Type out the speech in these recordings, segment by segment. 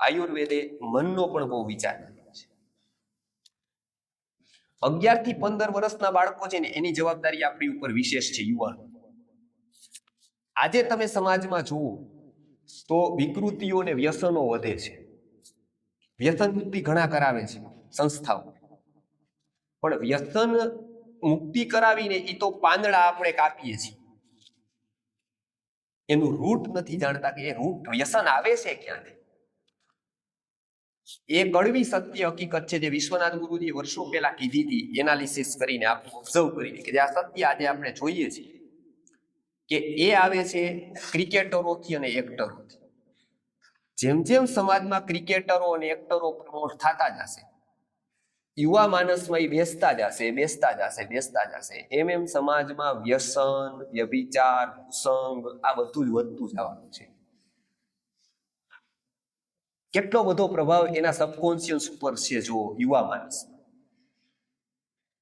આયુર્વેદે મનનો પણ બહુ વિચાર કર્યો છે. 11 થી 15 વર્ષના બાળકો છે ને, એની જવાબદારી આપણી ઉપર વિશેષ છે. યુવાનો, આજે તમે સમાજમાં જુઓ તો વિકૃતિઓ અને વ્યસનો વધે છે. વ્યસન મુક્તિ ઘણા કરાવે છે સંસ્થાઓ, પણ વ્યસન મુક્તિ કરાવીને એ તો પાંદડા આપણે કાપીએ છીએ, એનું રૂટ નથી જાણતા કે એ રૂટ વ્યસન આવે છે ક્યાંથી. એ કડવી સત્ય હકીકત છે જે વિશ્વનાથ ગુરુજી વર્ષો પહેલા કીધી હતી, એનાલિસિસ કરીને, ઓબ્ઝર્વ કરીને, કે જે આ સત્ય આજે આપણે જોઈએ છીએ કે એ આવે છે ક્રિકેટરોથી અને એક્ટરોથી. જેમ જેમ સમાજમાં ક્રિકેટરો અને એક્ટરો પ્રમોટ થતા જશે, યુવા માનસમાં એ બેસતા જશે, એમ સમાજમાં વ્યસન, વ્યભિચાર, કુસંગ આ બધું જ વધતું જવાનું છે. કેટલો બધો પ્રભાવ એના સબકોન્શિયસ ઉપર છે જો યુવા માનસ,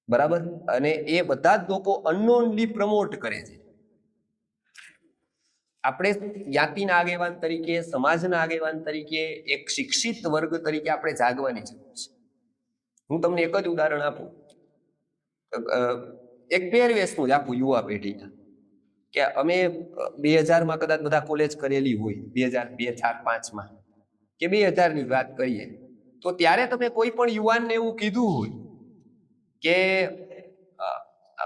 બરાબર. અને એ બધા જ લોકો અનનોનલી પ્રમોટ કરે છે. આપણે જ્ઞાતિના આગેવાન તરીકે, સમાજના આગેવાન તરીકે, એક શિક્ષિત વર્ગ તરીકે આપણે જાગવાની જરૂર છે. હું તમને એક જ ઉદાહરણ આપું, એક પહેરવેશનું જ આપું યુવા પેઢીના, કે અમે 2000માં કદાચ બધા કોલેજ કરેલી હોય, 2002, 4, 5માં કે 2000ની વાત કરીએ, તો ત્યારે તમે કોઈ પણ યુવાનને એવું કીધું હોય કે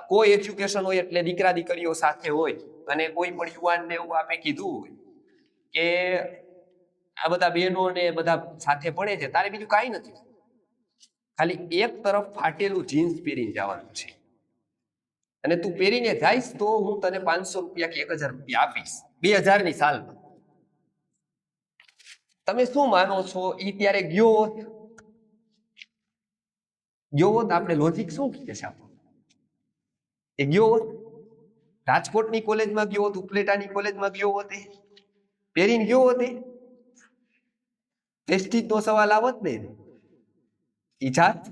કો એજ્યુકેશન હોય એટલે દીકરા દીકરીઓ સાથે હોય, અને કોઈ પણ યુવાનને એવું આપણે કીધું હોય કે આ બધા બહેનો ને બધા સાથે ભણે છે, તારે બીજું કાંઈ નથી, ખાલી એક તરફ ફાટેલું જીન્સ પહેરીને જવાનું છે, અને તું પહેરીને જઈશ તો હું તને 500 રૂપિયા કે 1000 રૂપિયા આપીશ 2000ની સાલમાં. તમે શું માનો છો એ ત્યારે ગયો હોત, આપણે લોજિક શું કહે છે આપણું? એ ગયો હોત, રાજકોટની કોલેજમાં ગયો હોત, ઉપલેટાની કોલેજમાં ગયો હોત, પહેરીને ગયો હોત, પ્રેસ્ટીજનો સવાલ આવત ને. ઈજાત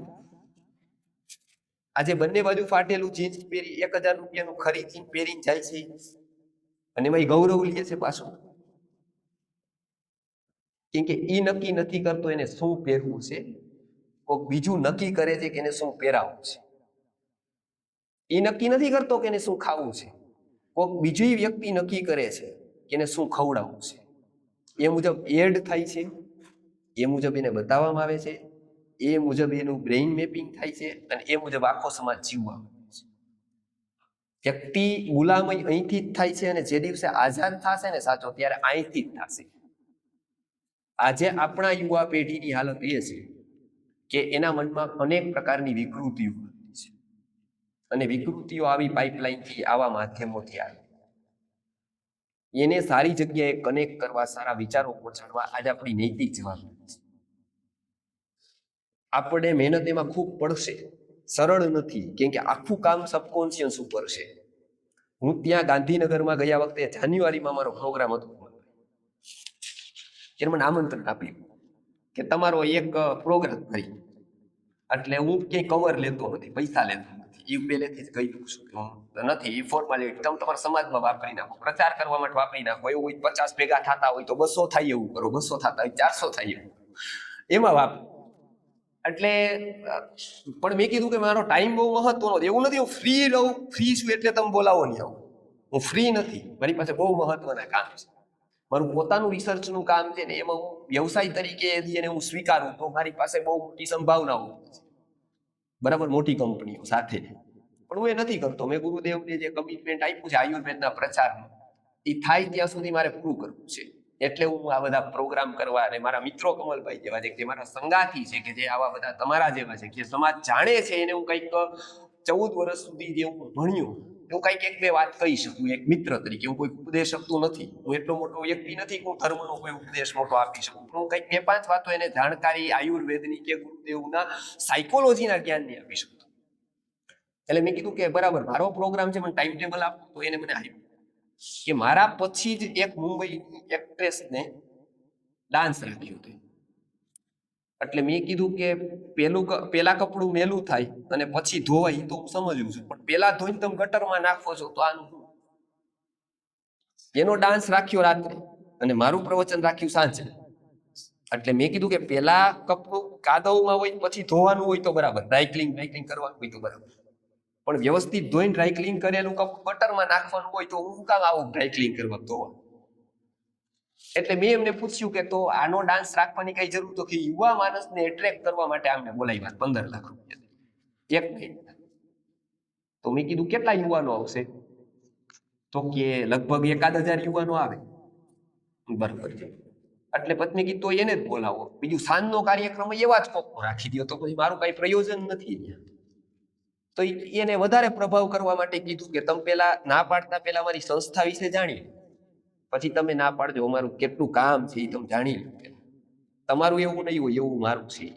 આજે બંને બાજુ ફાટેલું જીન્સ પહેરી 1000 રૂપિયાનું ખરીદીને પહેરીને જાય છે, અને એમાં ગૌરવ લે છે પાછું, કેમ કે ઈ નક્કી નથી કરતો એને શું પહેરવું છે, કોઈક બીજું નક્કી કરે છે કે એને શું પહેરાવવું છે. એ નક્કી નથી કરતો કે એને શું ખાવું છે, કોઈક બીજી વ્યક્તિ નક્કી કરે છે કે એને શું ખવડાવવું છે. એ મુજબ એડ થાય છે, એ મુજબ એને બતાવવામાં આવે છે, એ મુજબ એનું બ્રેઇન મેપિંગ થાય છે, અને એ મુજબ આખો સમાજ જીવવામાં આવે છે. વ્યક્તિ ગુલામી અહીંથી જ થાય છે, અને જે દિવસે આઝાદ થશે ને સાચો, ત્યારે અહીંથી જ થશે. આજે આપણા યુવા પેઢીની હાલત એ છે કે એના મનમાં અનેક પ્રકારની વિકૃતિઓ છે, અને વિકૃતિઓ આવી પાઇપલાઇનથી, આવા માધ્યમોથી આવે. એને સારી જગ્યાએ કનેક્ટ કરવા, સારા વિચારો પહોંચાડવા આજે આપણી નૈતિક જવાબદારી છે. આપણે મહેનત એમાં ખૂબ પડશે, સરળ નથી, કેમ કે આખું કામ સબકોન્શિયસ ઉપર છે. હું ત્યાં ગાંધીનગરમાં ગયા વખતે જાન્યુઆરીમાં મારો પ્રોગ્રામ હતો, એને મને આમંત્રણ આપ્યું કે તમારો એક પ્રોગ્રામ કરી, એટલે હું ક્યાંય કવર લેતો નથી, પૈસા લેતો નથી, એ પહેલેથી જ કહી દઉં છું કે હું નથી. એ ફોર્માલિટી તમે તમારા સમાજમાં વાપરી નાખો, પ્રચાર કરવા માટે વાપરી નાખો. એવું હોય 50 ભેગા થતા હોય તો 200 થાય એવું કરો, 200 થતા હોય 400 થાય એવું, એમાં વાપરો. એટલે પણ મેં કીધું કે મારો ટાઈમ બહુ મહત્વનો, એવું નથી હું ફ્રી રહું, ફ્રી છું એટલે તમે બોલાવો નહીં આવું, હું ફ્રી નથી, મારી પાસે બહુ મહત્વના કામ છે, મારું પોતાનું રિસર્ચનું કામ છે ને, એમાં હું વ્યવસાય તરીકે એને હું સ્વીકારું તો મારી પાસે બહુ મોટી સંભાવનાઓ છે, બરાબર, મોટી કંપનીઓ સાથે. પણ હું એ નથી કરતો. મેં ગુરુદેવને જે કમિટમેન્ટ આપ્યું છે આયુર્વેદના પ્રચારમાં, એ થાય ત્યાં સુધી મારે પૂરું કરવું છે. એટલે હું આ બધા પ્રોગ્રામ કરવા, અને મારા મિત્રો કમલભાઈ જેવા છે, જે મારા સંગાથી છે, કે જે આવા બધા તમારા જેવા છે, કે સમાજ જાણે છે, એને હું કંઈક 14 વર્ષ સુધી જે હું ભણ્યું, હું કંઈક 1-2 વાત કહી શકું એક મિત્ર તરીકે. હું કોઈ ઉપદેશ શકતું નથી, હું એટલો મોટો વ્યક્તિ નથી કે હું ધર્મનો કોઈ ઉપદેશ મોટો આપી શકું, પણ હું કંઈક 2-5 વાતો એને જાણકારી આયુર્વેદની કે ગુરુદેવના સાયકોલોજીના જ્ઞાનની આપી શકું. એટલે મેં કીધું કે બરાબર, મારો પ્રોગ્રામ છે, મને ટાઈમ ટેબલ આપો. તો એને મને આપ્યું કે મારા પછી જ એક મુંબઈ એક્ટ્રેસને ડાન્સ રાખ્યું હતું. એટલે મેં કીધું કે પેલા કપડું મેલું થાય અને પછી ધોવાય તો હું સમજું છું, પણ પેલા ધોઈને તમે ગટરમાં નાખો છો તો આનું. એનો ડાન્સ રાખ્યો રાત્રે અને મારું પ્રવચન રાખ્યું સાંજે. એટલે મેં કીધું કે પેલા કપડું કાદવમાં હોય પછી ધોવાનું હોય તો બરાબર, ડ્રાય ક્લીન કરવાનું હોય તો બરાબર, પણ વ્યવસ્થિત ધોઈને ડ્રાય ક્લીન કરેલું કપડું બટરમાં નાખવાનું હોય તો હું કામ આવું ડ્રાય ક્લીન કરવા ધોવા? એટલે મેં એમને પૂછ્યું કે તો આનો ડાન્સ રાખવાની કઈ જરૂર? તો કે યુવા માણસને એટ્રેક્ટ કરવા માટે આમને બોલાવ્યા 15 લાખ રૂપિયા એક મહિના. તો મેં કીધું કેટલા યુવાનો આવશે? તો કે લગભગ 1000 યુવાનો આવે. બરાબર છે. એટલે પત્ની કીધું તો એને જ બોલાવો, બીજું સાંજનો કાર્યક્રમ એવા જ કોક રાખી દો તો પછી મારું કઈ પ્રયોજન નથી. તો એને વધારે પ્રભાવ કરવા માટે કીધું કે તમે પેલા ના પાડતા પેલા મારી સંસ્થા વિશે જાણી લો, પછી તમે ના પાડજો, અમારું કેટલું કામ છે એ તમે જાણી લો. તમારું એવું નહીં હોય એવું મારું છે.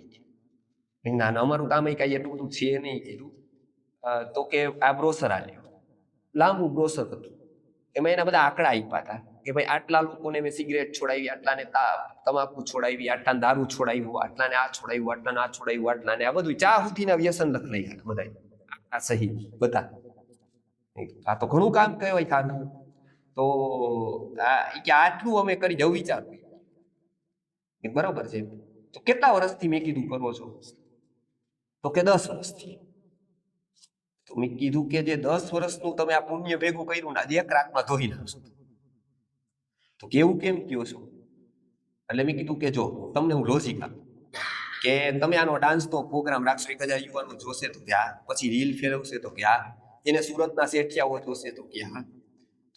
ના અમારું કામ એ કઈ એટલું બધું છે નહીં કીધું. તો કે આ બ્રોશર આલ્યો, લાંબુ બ્રોશર હતું, એમાં એના બધા આંકડા આપ્યા હતા કે ભાઈ આટલા લોકોને મેં સિગરેટ છોડાવી, આટલાને તમાકુ છોડાવી, આટલાને દારૂ છોડાવ્યું, આટલાને આ છોડાવ્યું, આટલાને આ છોડાવ્યું, આટલાને આ બધું ચા સુધીના વ્યસન લખી ગયા બધા આ સહી બધા. આ તો ઘણું કામ કહેવાય થાનું. તો કે આટલું અમે કરી જવું વિચારું. બરોબર છે. તો કેટલા વર્ષથી મેં કીધું કરો છો? તો કે 10 વર્ષથી. તો મેં કીધું કે જે 10 વર્ષનું તમે આ પુણ્ય ભેગું કર્યું ને આજે એક રાતમાં ધોઈ નાખશો. તો કેવું કેમ કયો છો? એટલે મેં કીધું કે જો તમને હું લોજિક આપું કે તમે આનો ડાન્સનો પ્રોગ્રામ રાખશો, 1000 યુવાનો જોશે તો ક્યાં, પછી રીલ ફેરવશે તો ક્યાં, એને સુરતના શેઠિયાઓ જોશે તો ક્યાં,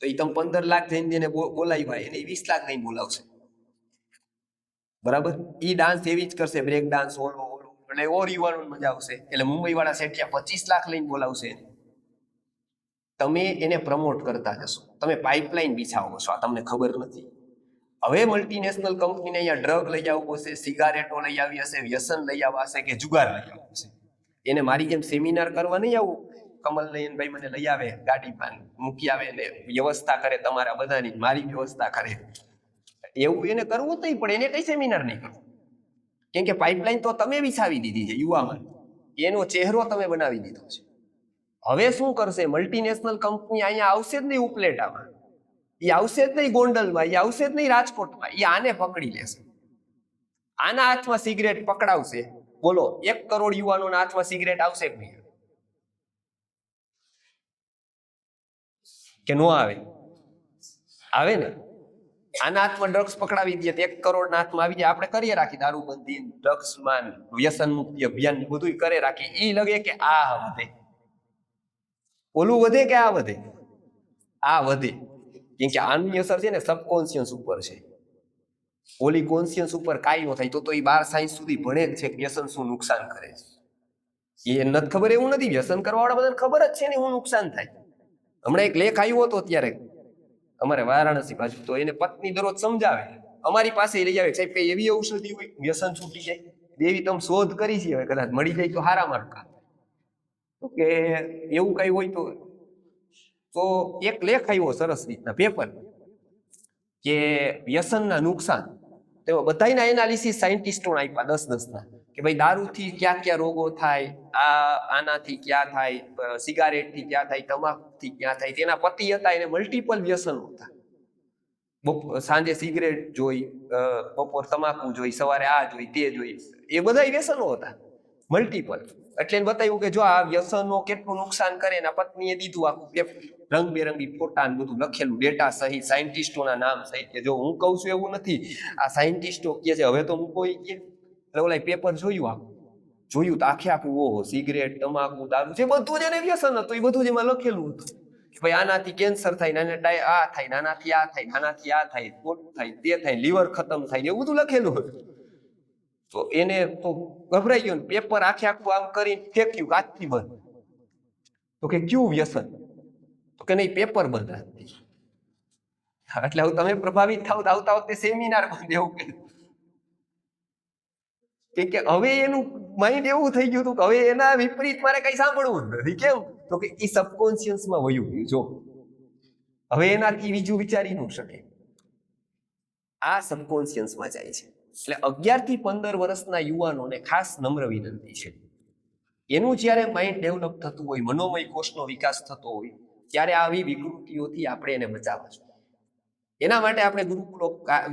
તો એ તમે 15 લાખ જઈને એને બોલાવ્યા એને 20 લાખ નહીં બોલાવશે. બરાબર? એ ડાન્સ એવી જ કરશે, બ્રેક ડાન્સ ઓલો એટલે ઓર યુવાનો મજા આવશે. એટલે મુંબઈ વાળા શેઠિયા 25 લાખ લઈને બોલાવશે. તમે એને પ્રમોટ કરતા જશો, તમે પાઇપલાઇન બિછાવો છો, આ તમને ખબર નથી. હવે મલ્ટીનેશનલ કંપનીને અહીંયા ડ્રગ લઈ આવવું હશે, સિગારેટો લઈ આવી હશે, વ્યસન લઈ આવવા હશે કે જુગાર લઈ આવવું હશે. એને મારી જેમ સેમિનાર કરવા નહીં આવું, કમલ લઈને ભાઈ મને લઈ આવે ગાડીમાં મૂકી આવે ને વ્યવસ્થા કરે તમારા બધાની, મારી વ્યવસ્થા કરે, એવું એને કરવું નહીં. પણ એને કઈ સેમિનાર નહીં કરવું, કેમ કે પાઇપલાઇન તો તમે વિછાવી દીધી છે યુવામાં, એનો ચહેરો તમે બનાવી દીધો છે. હવે શું કરશે? મલ્ટીનેશનલ કંપની અહીંયા આવશે જ નહીં ઉપલેટામાં, એ આવશે જ નહીં ગોંડલમાં, એ આવશે જ નહીં રાજકોટમાં, એ આને પકડી લેશે, આના હાથમાં સિગરેટ પકડાવશે. બોલો 1 કરોડ યુવાનોના હાથમાં સિગરેટ આવશે કે નહીં? કે નો આવે? આવે ને. આના હાથમાં ડ્રગ્સ પકડાવી દે 1 કરોડના હાથમાં આવી જાય. આપણે કરીએ રાખી દારૂબંધી, ડ્રગ્સમાં વ્યસન મુક્તિ અભિયાન બધું કરે રાખી, એ લગે કે આ વધે, ઓલું વધે કે આ વધે? આ વધે. કેમ કે આની અસર છે ને સબકોન્શિયસ ઉપર છે, ઓલી કોન્શિયસ ઉપર કાંઈ ન થાય. તો એ 12 સાયન્સ સુધી ભણે જ છે કે વ્યસન શું નુકસાન કરે છે. એ નથી ખબર એવું નથી, વ્યસન કરવાવાળા બધાને ખબર જ છે ને શું નુકસાન થાય. હમણાં એક લેખ આવ્યો હતો ત્યારે અમારે વારાણસી બાજુ, તો એને પત્ની દરરોજ સમજાવે, અમારી પાસે લઈ આવે, સાહેબ કઈ એવી ઔષધિ હોય વ્યસન છૂટી જાય? એવી તમે શોધ કરી છે, હવે કદાચ મળી જાય તો હારા માર્કા. તો કે એવું કઈ હોય તો એક લેખ આવ્યો સરસ રીતના પેપર કે વ્યસનના નુકસાન, તેમાં બધાના એનાલિસિસ સાયન્ટિસ્ટોને આપ્યા 10-10 કે ભાઈ દારૂથી ક્યાં ક્યાં રોગો થાય, આનાથી ક્યાં થાય, સિગારેટથી ક્યાં થાય, તમાકુથી ક્યાં થાય. તેના પતિ હતા એને મલ્ટિપલ વ્યસનો હતા, સાંજે સિગરેટ જોઈ, બપોર તમાકુ જોઈ, સવારે આ જોઈ તે જોઈ, એ બધા વ્યસનો હતા મલ્ટિપલ. એટલે એને બતાવ્યું કે જો આ વ્યસનો કેટલું નુકસાન કરે. એના પત્નીએ દીધું આખું રંગબેરંગી ફોટા બધું લખેલું, ડેટા સહિત, સાયન્ટિસ્ટોના નામ સહિત, કે જો હું કહું છું એવું નથી, આ સાયન્ટિસ્ટો કહે છે. હવે તો હું કોઈ કે ઓલા પેપર જોયું, આખું જોયું તો આખું ઓહો સિગરેટ, તમાકુ, દારૂ જે બધું જ એને વ્યસન હતું, એ બધું જ એમાં લખેલું હતું કે ભાઈ આનાથી કેન્સર થાય, આ થાય, નાનાથી આ થાય, નાનાથી આ થાય, ખોટું થાય, તે થાય, લીવર ખતમ થાય, એવું બધું લખેલું હતું. તો એને તો ગભરાઈ ગયો, પેપર આખું આમ કરીને ફેંક્યું, કાચથી બંધ. તો કે ક્યું વ્યસન? તો કે નહીં, પેપર બંધ રાખતી. એટલે હવે તમે પ્રભાવિત થાવ તો આવતા વખતે સેમિનાર બંધ એવું કે હવે એનું માઇન્ડ એવું થઈ ગયું હતું કે હવે એના વિપરીત મારે કઈ સાંભળવું નથી. કેમ? તો કે એ સબકોન્શિયસમાં વયું ગયું. જો હવે એનાથી બીજું વિચારી ન શકે, આ સબકોન્શિયસમાં જાય છે. એટલે 11 થી 15 વર્ષના યુવાનોને ખાસ નમ્ર વિનંતી છે, એનું જ્યારે માઇન્ડ ડેવલપ થતું હોય, મનોમય કોષનો વિકાસ થતો હોય, ત્યારે આવી વિકૃતિઓથી આપણે એને બચાવવા જોઈએ. એના માટે આપણે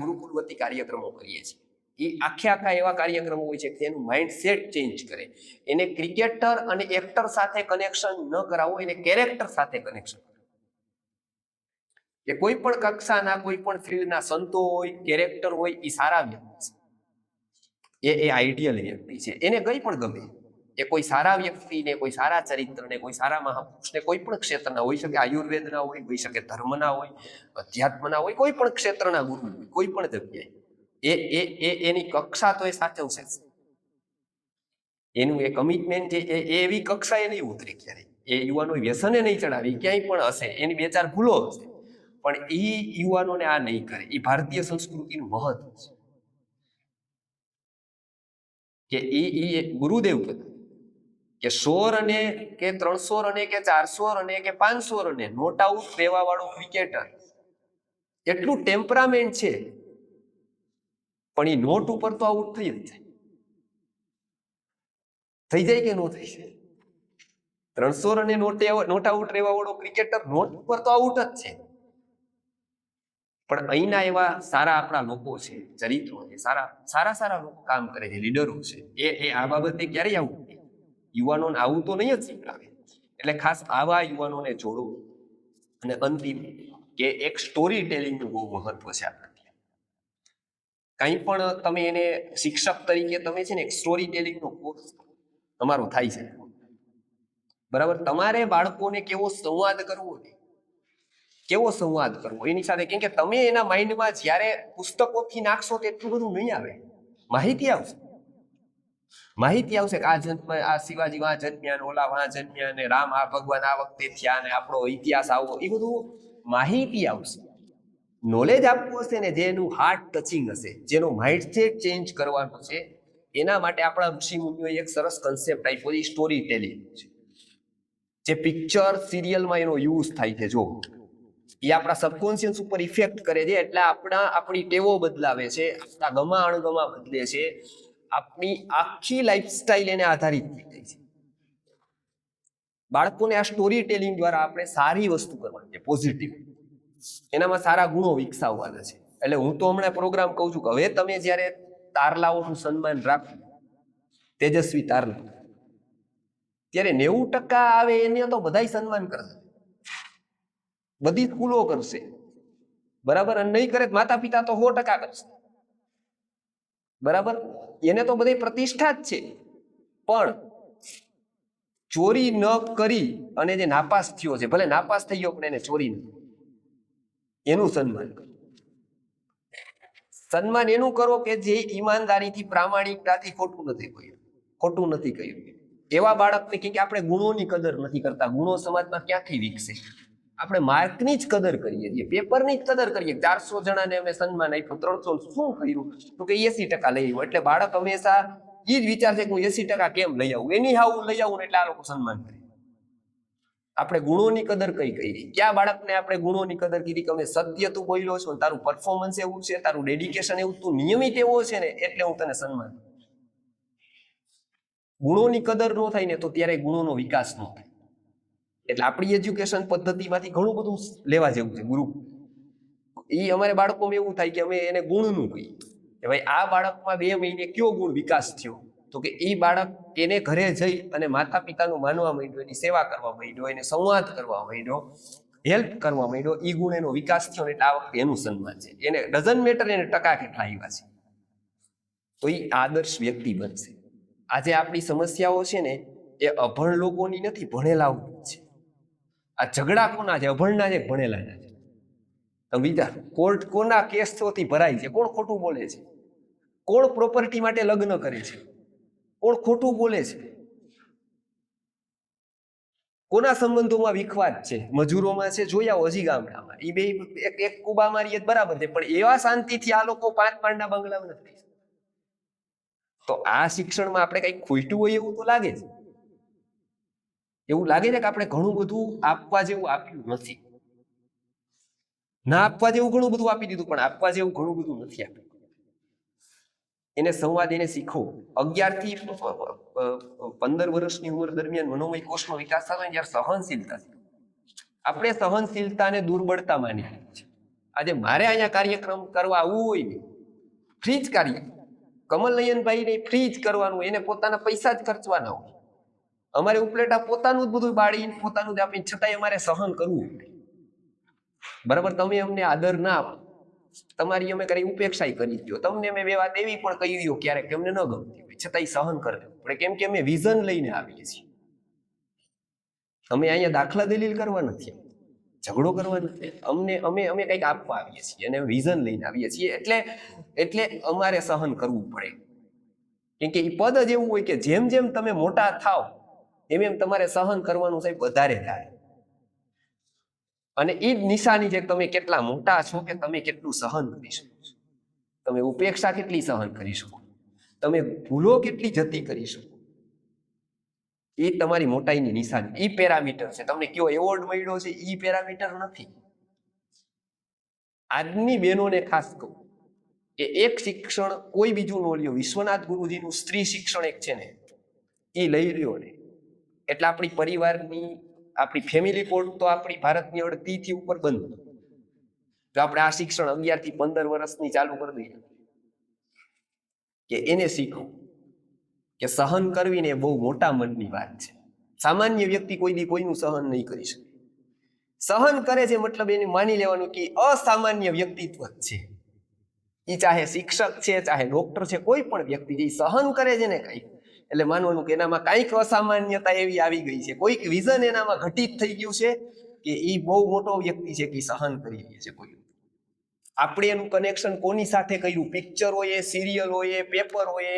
ગુરુકુલ વતી કાર્યક્રમો કરીએ છીએ. એ આખા એવા કાર્યક્રમો હોય છે કે એનું માઇન્ડસેટ ચેન્જ કરે. એને ક્રિકેટર અને એક્ટર સાથે કનેક્શન ન કરાવો, એને કેરેક્ટર સાથે કનેક્શન. કે કોઈ પણ કક્ષાના કોઈ પણ ફિલ્ડના સંતો હોય, કેરેક્ટર હોય, એ સારા વ્યક્તિ છે, એ આઈડિયલ વ્યક્તિ છે. એને કંઈ પણ ગમે, એ કોઈ સારા વ્યક્તિને, કોઈ સારા ચરિત્રને, કોઈ સારા મહાપુરુષને, કોઈ પણ ક્ષેત્રના હોઈ શકે, આયુર્વેદના હોય, હોઈ શકે ધર્મના હોય, અધ્યાત્મના હોય, કોઈ પણ ક્ષેત્રના ગુરુ હોય, કોઈ પણ જગ્યાએ એની કક્ષા તો એ સાચવશે. એનું એ કમિટમેન્ટ છે, એ એવી કક્ષાએ નહીં ઉતરે ક્યારેય. એ યુવાનો વ્યસને નહીં ચડાવે, ક્યાંય પણ હશે, એની બે ચાર ભૂલો હશે, પણ એ યુવાનોને આ નહીં કરે. એ ભારતીય સંસ્કૃતિનું મહત્વ છે કે એ ગુરુદેવ કહેતા કે 100 રને કે 300 રને કે 400 રને કે 500 રને નોટ આઉટ રહેવા વાળો ક્રિકેટર એટલું ટેમ્પરામેન્ટ છે, પણ એ નોટ ઉપર તો આઉટ થઈ જ જાય. થઈ જાય કે ન થઈ જાય? 300 રને નોટ આઉટ રહેવા વાળો ક્રિકેટર નોટ ઉપર તો આઉટ જ છે. પણ અહીંના એવા સારા આપણા લોકો છે, ચરિત્રો છે, સારા લોકો કામ કરે છે, લીડરો છે, એ આ બાબતે ક્યારેય આવું યુવાનોને આવું તો નહીં જ શીખડાવે. એટલે ખાસ આવા યુવાનોને જોડો. અને અંતિમ કે એક સ્ટોરી ટેલિંગનું બહુ મહત્વ છે આપણે. કંઈ પણ તમે એને શિક્ષક તરીકે તમે છે ને એક સ્ટોરી ટેલિંગનો કોર્સ તમારો થાય છે, બરાબર? તમારે બાળકોને કેવો સંવાદ કરવો ને, કેવો સંવાદ કરવો એની સાથે, કેમ કે તમે એના માઇન્ડમાં જ્યારે પુસ્તકોથી નાખશો તો એટલું બધું નહીં આવે. માહિતી આવશે કે આ જન્મ, આ શિવાજી વાં જન્મ્યા ને ઓલા વાં જન્મ્યા ને રામ આ ભગવાન આ વખતે થયા ને આપણો ઇતિહાસ આવો, એ બધું માહિતી આવશે. નોલેજ આપવું હશે ને, જેનું હાર્ટ ટચિંગ હશે, જેનો માઇન્ડસેટ ચેન્જ કરવાનો છે, એના માટે આપણા ઋષિ મુનિઓએ એક સરસ કન્સેપ્ટ આપ્યો છે, સ્ટોરી ટેલિંગ છે. જે પિક્ચર સિરિયલમાં એનો યુઝ થાય છે, જો એ આપણા સબકોન્શિયસ ઉપર ઇફેક્ટ કરે છે, એટલે આપણી ટેવો બદલાવે છે, આપણા ગમા અણગમા બદલે છે, આપણી આખી લાઈફસ્ટાઈલ એને આધારિત થઈ જાય છે. બાળકોને આ સ્ટોરી ટેલિંગ દ્વારા આપણે સારી વસ્તુ કરવાની છે, પોઝિટિવ, એનામાં સારા ગુણો વિકસાવવાના છે. એટલે હું તો હમણાં પ્રોગ્રામ કહું છું કે હવે તમે જ્યારે તારલાઓનું સન્માન રાખો, તેજસ્વી તારલા, ત્યારે 90% આવે એને તો બધાય સન્માન કરશે, બધી સ્કૂલો કરશે, બરાબર? અને નહીં કરે માતા પિતા તો 100% કરશે, બરાબર? એને તો બધી પ્રતિષ્ઠા જ છે. પણ ચોરી ન કરી અને જે નાપાસ થયો છે, ભલે નાપાસ થઈ ગયો પણ એને ચોરી ન, એનું સન્માન એનું કરો કે જે ઈમાનદારીથી, પ્રામાણિકતાથી ખોટું નથી કહ્યું. એવા બાળકને, કેમ કે આપણે ગુણોની કદર નથી કરતા. ગુણો સમાજમાં ક્યાંથી વિકસે? આપણે માર્કની જ કદર કરીએ છીએ, પેપરની જ કદર કરીએ. 400 જણાને અમે સન્માન આપ્યું, 300 શું કર્યું? તો કે 80% લઈ આવ્યું. એટલે બાળક હંમેશા એ જ વિચાર છે કે હું 80% કેમ લઈ આવું, એની હાવું લઈ આવું, એટલે આ લોકો સન્માન કરે. આપણે ગુણોની કદર કઈ કરી? ક્યાં બાળકને આપણે ગુણોની કદર કરી કે અમે સત્ય તું બોલ્યો છો, તારું પરફોર્મન્સ એવું છે, તારું ડેડિકેશન એવું, તું નિયમિત એવો છે ને, એટલે હું તને સન્માન. ગુણોની કદર ન થાય ને, તો ત્યારે ગુણોનો વિકાસ ન થાય. એટલે આપણી એજ્યુકેશન પદ્ધતિમાંથી ઘણું બધું લેવા જેવું છે. ગુરુ એ અમારે બાળકોમાં એવું થાય કે અમે એને ગુણનું કહીએ કે ભાઈ આ બાળકમાં 2 મહિને કયો ગુણ વિકાસ થયો, તો કે એ બાળક એને ઘરે જઈ અને માતા પિતાનું માનવા માંડ્યો, એની સેવા કરવા માંડ્યો, એને સંવાદ કરવા માંડ્યો, હેલ્પ કરવા માંડ્યો, એ ગુણ એનો વિકાસ થયો ને, એટલે આ વખતે એનું સન્માન છે. એને ડઝન મેટર એને ટકા કેટલા આવ્યા છે, તો એ આદર્શ વ્યક્તિ બનશે. આજે આપણી સમસ્યાઓ છે ને, એ અભણ લોકોની નથી, ભણેલાઓની છે. આ ઝઘડા કોના છે? અભણના છે, ભણેલાના છે. તમે વિચાર, કોર્ટ કોના કેસોથી ભરાય છે? કોણ ખોટું બોલે છે? કોણ પ્રોપર્ટી માટે લગ્ન કરે છે? કોણ ખોટું બોલે છે? કોના સંબંધોમાં વિખવાદ છે? મજૂરોમાં છે, જોયા હજી ગામડામાં. એ બે એક કુબા મારીએ બરાબર છે, પણ એવા શાંતિથી આ લોકો 5 માળના બંગલામાં નથી. તો આ શિક્ષણમાં આપણે કંઈક ખોટું હોય એવું તો લાગે છે. એવું લાગે છે કે આપણે ઘણું બધું આપવા જેવું આપ્યું નથી. ના આપવા જેવું ઘણું બધું આપી દીધું, પણ આપવા જેવું ઘણું બધું નથી આપ્યું. એને સંવાદ, એને શીખો. 11 થી 15 વર્ષની ઉંમર દરમિયાન મનોમય કોષનો વિકાસ થતો હોય ત્યારે સહનશીલતા, આપણે સહનશીલતાને દુર્બળતા માની છે. આજે મારે અહીંયા કાર્યક્રમ કરવા આવવું હોય ને, ફ્રી જ કાર્ય, કમલનયનભાઈને ફ્રી જ કરવાનું, એને પોતાના પૈસા જ ખર્ચવાના હોય. અમારે ઉપલેટા પોતાનું જ બધું બાળીને પોતાનું જ આપીને છતાંય અમારે સહન કરવું પડે. બરાબર, તમે અમને આદર ના આપો, તમારી અમે કરી ઉપેક્ષા કરી દો, તમને અમે બે વાત એવી પણ કહી દો ક્યારેક કે અમને ન ગમતી હોય, છતાંય સહન કરે પડે. કેમ કે અમે વિઝન લઈને આવીએ છીએ. અમે અહીંયા દાખલા દલીલ કરવા નથી, ઝઘડો કરવા નથી, અમે કંઈક આપવા આવીએ છીએ અને વિઝન લઈને આવીએ છીએ. એટલે અમારે સહન કરવું પડે. કેમ કે એ પદ જ એવું હોય કે જેમ જેમ તમે મોટા થાવ એમ એમ તમારે સહન કરવાનું સાહેબ વધારે થાય. અને એ જ નિશાની છે તમે કેટલા મોટા છો કે તમે કેટલું સહન કરી શકો છો, તમે ઉપેક્ષા કેટલી સહન કરી શકો, તમે ભૂલો કેટલી જતી કરી શકો. એ તમારી મોટાઈની નિશાની, એ પેરામીટર છે. તમને કયો એવોર્ડ મળ્યો છે એ પેરામીટર નથી. આજની બહેનોને ખાસ કહું કે એક શિક્ષણ કોઈ બીજું ન લ્યો, વિશ્વનાથ ગુરુજીનું સ્ત્રી શિક્ષણ એક છે ને, એ લઈ રહ્યો ને એટલે આપણી પરિવારની, આપણી ફેમિલી કોડ તો આપણી ભારતની 30% ઉપર બંધ. જો આપણે આ શિક્ષણ 11 થી 15 વર્ષની ચાલુ કરી દઈએ કે એને શીખવું કે સહન કરવીને એ બહુ મોટા મનની વાત છે. સામાન્ય વ્યક્તિ કોઈ દી કોઈનું સહન નહીં કરી શકે. સહન કરે છે મતલબ એને માની લેવાનું કે અસામાન્ય વ્યક્તિત્વ જ છે. એ ચાહે શિક્ષક છે, ચાહે ડોક્ટર છે, કોઈ પણ વ્યક્તિ જે સહન કરે છે ને કંઈક, એટલે માનવાનું કે એનામાં કંઈક અસામાન્યતા એવી આવી ગઈ છે, કોઈક વિઝન એનામાં ઘટિત થઈ ગયું છે કે એ બહુ મોટો વ્યક્તિ છે કે સહન કરી લે છે. કોઈ આપણે એનું કનેક્શન કોની સાથે કર્યું? પિક્ચર હોય, સિરિયલ હોય, પેપર હોય,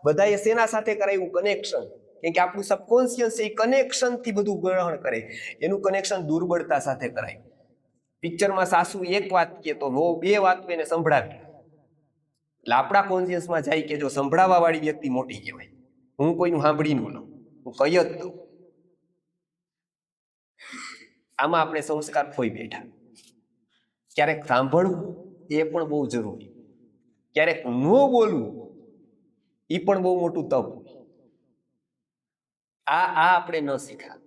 બધા શેના સાથે કરાયું કનેક્શન? કેમ કે આપણું સબકોન્શિયસ એ કનેક્શનથી બધું ગ્રહણ કરે. એનું કનેક્શન દુર્બળતા સાથે કરાય. પિક્ચરમાં સાસુ એક વાત કહે તો વો 2 વાત એને સંભળાવી, એટલે આપણા કોન્શિયસમાં જાય કે જો સંભળાવવા વાળી વ્યક્તિ મોટી કહેવાય. હું કોઈનું સાંભળી ન લઉં, હું કહી જ દઉં. આમાં આપણે સંસ્કાર ખોઈ બેઠા. ક્યારેક સાંભળવું એ પણ બહુ જરૂરી, ક્યારેક ન બોલવું એ પણ બહુ મોટું તપ. આ આપણે ન શીખ્યા.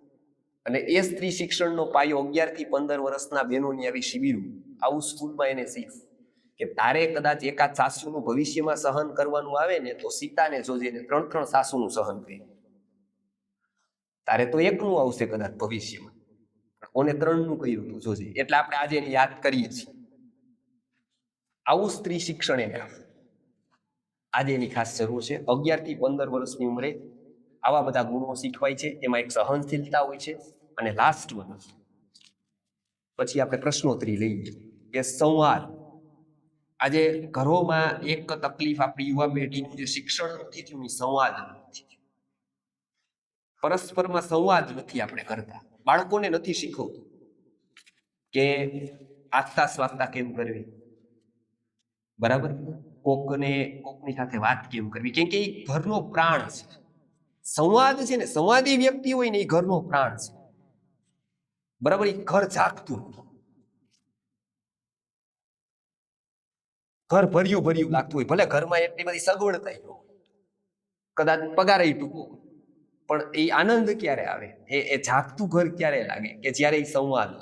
અને એ સ્ત્રી શિક્ષણનો પાયો 11 થી 15 વર્ષના બહેનોની આવી શિબિરો, આવું સ્કૂલમાં એને શીખવું કે તારે કદાચ એકાદ સાસુનું ભવિષ્યમાં સહન કરવાનું આવે ને તો સીતાને જોજે ને 3 સાસુનું સહન કરી. તારે તો એકનું આવશે કદાચ ભવિષ્યમાં, કોને 3નું કર્યું તું જોજે. એટલે આપણે આજે એને યાદ કરીએ છીએ. આવું સ્ત્રી શિક્ષણ એને આજે એની ખાસ જરૂર છે. 11 થી 15 વર્ષની ઉંમરે આવા બધા ગુણો શીખવાય છે. એમાં એક સહનશીલતા હોય છે. અને લાસ્ટ વન, પછી આપણે પ્રશ્નોત્તરી લઈએ કે સંવાદ. આજે ઘરોમાં એક તકલીફ આપણી યુવા પેઢીનું જે શિક્ષણ નથી થયું, સંવાદ નથી. પરસ્પરમાં સંવાદ નથી આપણે કરતા. બાળકોને નથી શીખવતું કે આગતા સ્વાગતા કેમ કરવી, બરાબર, કોકની સાથે વાત કેમ કરવી. કેમ કે એ ઘરનો પ્રાણ છે. સંવાદ છે ને, સંવાદી વ્યક્તિ હોય ને એ ઘરનો પ્રાણ છે. બરાબર, એ ઘર જાગતું, ઘર ભર્યું લાગતું હોય. ભલે ઘરમાં એટલી બધી સગવડતા હોય, કદાચ પગાર ટૂંકો, પણ એ આનંદ ક્યારે આવે? એ જાગતું ઘર ક્યારે લાગે? કે જ્યારે એ સંવાદ.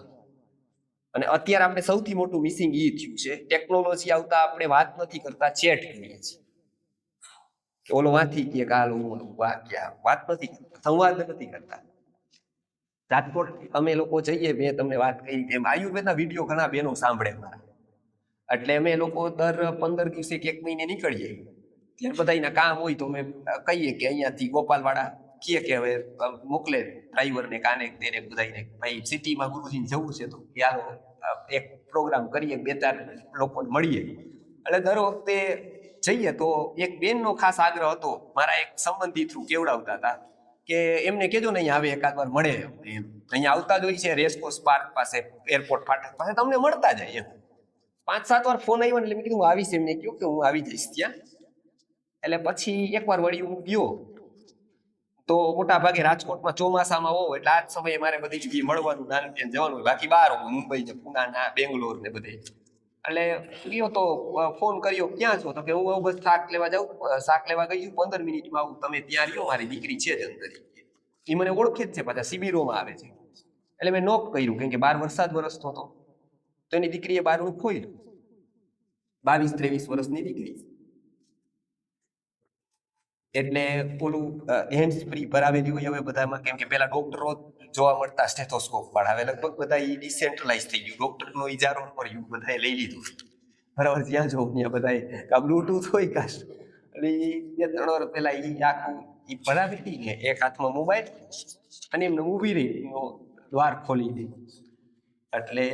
અને અત્યારે આપણે સૌથી મોટું મિસિંગ એ થયું છે, ટેકનોલોજી આવતા આપણે વાત નથી કરતા, ચેટ કરીએ છીએ. ઓલો વાંથી કે કાલ વાત નથી કરતા, સંવાદ નથી કરતા. રાજકોટ અમે લોકો જઈએ, મેં તમને વાત કરી એમ આયુર્વેદના વિડીયો ઘણા બહેનો સાંભળે મારા. એટલે અમે લોકો દર 15 દિવસે કે 1 મહિને નીકળીએ. ત્યારે બધાના કામ હોય તો અમે કહીએ કે અહીંયાથી ગોપાલવાડા કહે કે હવે મોકલે ડ્રાઈવરને કાને તેને બધાને, ભાઈ સિટીમાં ગુરુજીને જવું છે તો યાર એક પ્રોગ્રામ કરીએ, 2-4 લોકોને મળીએ. એટલે દર વખતે જઈએ તો એક બેનનો ખાસ આગ્રહ હતો, મારા એક સંબંધી થ્રુ કેવડાવતા હતા કે એમને કહેજો ને અહીંયા આવે એકાદ વાર મળે. એમ અહીંયા આવતા જ હોય છે, રેસકોર્સ પાર્ક પાસે, એરપોર્ટ ફાટક પાસે, તમને મળતા જાય એમ. 5-7 વાર ફોન આવ્યો ને એટલે મેં કીધું હું આવીશ. એમને કહ્યું કે હું આવી જઈશ ત્યાં. એટલે પછી એકવાર વળી હું ગયો તો મોટા ભાગે રાજકોટમાં ચોમાસામાં હોવ એટલે આ જ સમયે મારે બધી જગ્યાએ મળવાનું, નાનું ત્યાં જવાનું. બાકી બહાર હોવું, મુંબઈ ને પુના, બેંગ્લોર ને બધે. એટલે ગયો તો ફોન કર્યો, ક્યાં છો? તો કે હું બસ શાક લેવા જાઉં, શાક લેવા ગઈ 15 મિનિટમાં આવું, તમે ત્યાં રહ્યો, મારી દીકરી છે જ અંદર. એ મને ઓળખે જ છે, પાછા શિબિરોમાં આવે છે. એટલે મેં નોક કર્યું, કેમ કે બહાર વરસાદ વરસતો હતો. તો એની દીકરીએ બારણું ખોલ્યું, 22-23 વર્ષની દીકરી. એટલે ઓલું હેન્ડ્સ ફ્રી ભરાવેલી હોય હવે બધામાં, કેમ કે પેલા ડોક્ટરો જોવા મળતા સ્ટેથોસ્કોપ વાળા, હવે લગભગ બધા ડિસેન્ટ્રલાઇઝ થઈ ગયું, ડોક્ટરનો ઇજારો કર્યું, બધાએ લઈ લીધું બરાબર, જ્યાં જોઉં ત્યાં બધાએ કા બ્લુટૂથ હોય કા, અને 2-3 વર્ષ પહેલા આખું ભરાવી હતી ને, એક હાથમાં મોબાઈલ અને એમને ઊભી રહી દ્વાર ખોલી દે. એટલે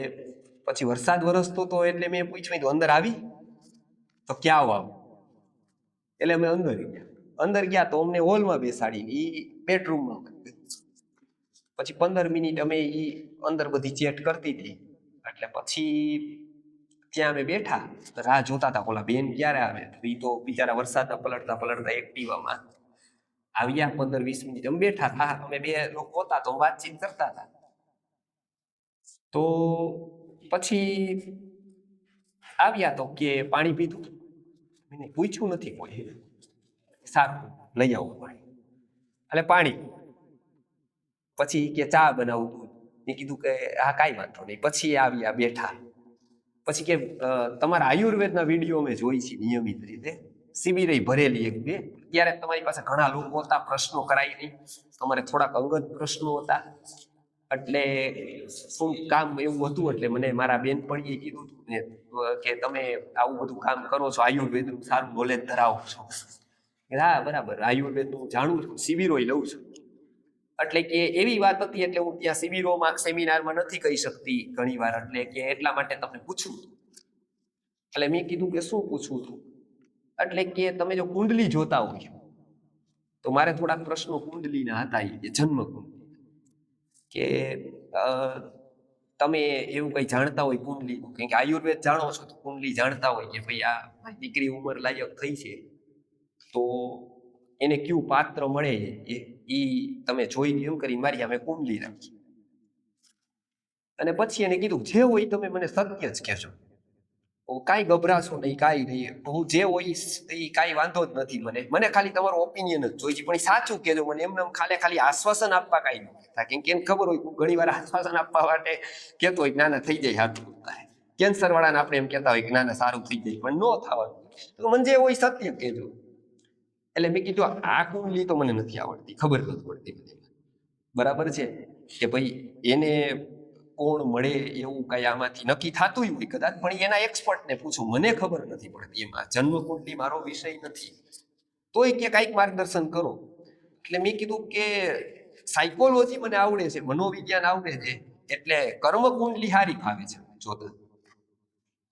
પછી વરસાદ વરસતો તો એટલે મેં પૂછ્યું અંદર આવી તો ક્યાં આવ, એટલે અમે અંદર ગયા તો અમને હોલમાં બેસાડી, એ બેડરૂમમાં. પછી 15 મિનિટ અમે અંદર બધી ચેટ કરતી હતી. એટલે પછી ત્યાં અમે બેઠા રાહ જોતા હતા ઓલા બેન ક્યારે આવે. એ તો બિચારા વરસાદના પલટતા પલટતા એક્ટિવામાં આવ્યા. 15-20 મિનિટ અમે બેઠા હતા, અમે 2 લોકો હતા તો વાતચીત કરતા હતા. તો પછી આવ્યા તો કે પાણી પીધું, મેં પૂછ્યું નથી કોઈ, સારું લઈ આવું પાણી, એટલે પાણી. પછી કે ચા બનાવું, મેં કીધું કે હા કાંઈ વાંધો નહીં. પછી આવ્યા બેઠા, પછી કે તમારા આયુર્વેદના વિડીયો મેં જોઈ છે નિયમિત રીતે, શિબિરે ભરેલી 1-2, ત્યારે તમારી પાસે ઘણા લોકો હતા, પ્રશ્નો કરાય નહીં, તમારે થોડાક અંગત પ્રશ્નો હતા, એટલે શું કામ એવું હતું. એટલે મને મારા બેનપણીએ કીધું કે તમે આવું બધું કામ કરો છો, આયુર્વેદનું સારું નોલેજ ધરાવો છો. હા બરાબર, આયુર્વેદનું જાણું છું, શિબિરોય લઉં છું. એટલે કે એવી વાત હતી, એટલે હું ત્યાં શિબિરોમાં સેમિનારમાં નથી કહી શકતી ઘણી વાર, એટલે કે એટલા માટે તમને પૂછું. એટલે મેં કીધું કે શું પૂછવું હતું, એટલે કે તમે જો કુંડલી જોતા હોય તો મારે થોડાક પ્રશ્નો કુંડલીના હતા, એ જન્મ કુંડલી, કે તમે એવું કંઈ જાણતા હોય કુંડલીનું, કેમ કે આયુર્વેદ જાણો છો તો કુંડલી જાણતા હોય કે ભાઈ આ દીકરી ઉંમર લાયક થઈ છે તો એને કયું પાત્ર મળે એ તમે જોઈ એમ કરી મારી અમે કુંડલી રાખી. અને પછી એને કીધું જે હોય તમે મને સત્ય જ કહેજો, કાંઈ ગભરાશો નહીં, કાંઈ નહીં, હું જે હોય એ કાંઈ વાંધો જ નથી, મને ખાલી તમારો ઓપિનિયન જ જોઈએ છે, પણ સાચું કહેજો મને. એમને ખાલી આશ્વાસન આપવા કાંઈ નહીં, કેમ કે એને ખબર હોય ઘણી વાર આશ્વાસન આપવા માટે કહેતો હોય નાના થઈ જાય સારું, કેન્સર વાળાને આપણે એમ કહેતા હોય કે નાના સારું થઈ જાય, પણ ન થવાનું, તો મને જે હોય સત્ય કહેજો. એટલે મેં કીધું આ કુંડલી તો મને નથી આવડતી, ખબર નથી પડતી મને, બરાબર છે કે ભાઈ એને કોણ મળે એવું કઈ આમાંથી નક્કી થતું હોય કદાચ, પણ એના એક્સપર્ટને પૂછું, મને ખબર નથી પડતી, એમાં જન્મ કુંડલી મારો વિષય નથી, તોય કે કાંઈક માર્ગદર્શન કરો. એટલે મેં કીધું કે સાયકોલોજી મને આવડે છે, મનોવિજ્ઞાન આવડે છે, એટલે કર્મ કુંડલી સારી ફાવે છે જોતા,